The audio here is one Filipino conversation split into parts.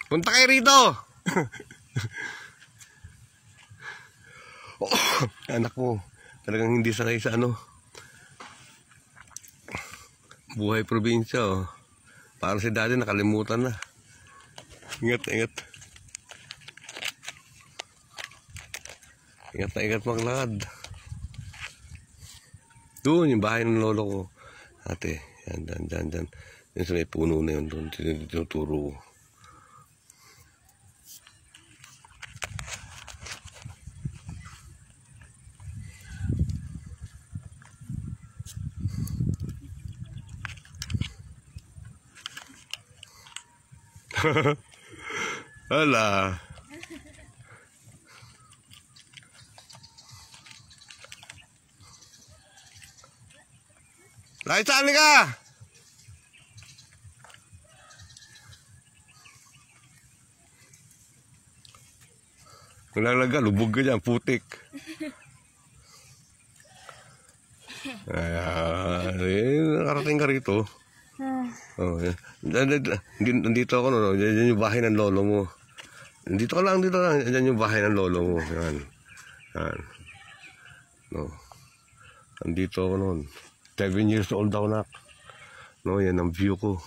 Punta kayo rito. Oh, anak mo, talagang hindi sanay sa ano. Buhay probinsya, oh. Parang si daddy nakalimutan na. Ingat, ingat. Ingat na ingat maglakad. Doon, yung bahay ng lolo ko. Ate, yan, dyan. Yan sa may puno na yun doon. Tinuturo ko. Hala. Liza, halika! Nalalaga, lubog ka dyan, putik. Nakarating ka rito. Oh, nandito ako, no? Yan yung bahay ng lolo mo. Dito lang. Yan yung bahay ng lolo mo. Yan. No. Nandito ako noon. 7 years old ako, nak. No, yan ang view ko.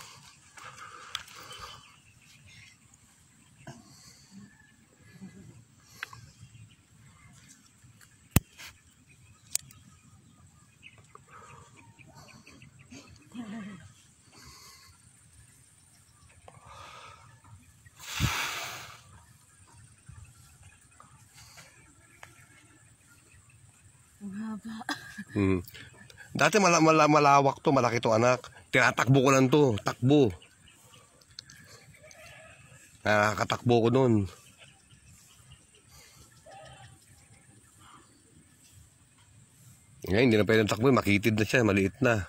Dati malawak to, malaki to, anak. Tinatakbo ko lang to, takbo. Nakakatakbo ko nun. Ngayon, hindi na pwedeng takbo, makitid na siya, maliit na.